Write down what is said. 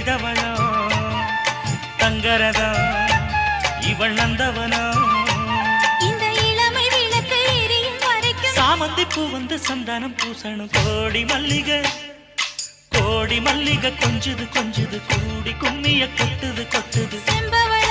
செய்தவளோ தங்கரதா இவள் நந்தவனோ இந்த இளமை விளக்கு எரியும் வரைக்கும் சாமந்தி பூ வந்து சந்தானம் பூசணும் கோடி மல்லிகை கொஞ்சுது கொஞ்சுது கூடி கும்மிய கொட்டுது கொட்டுது செம்பவள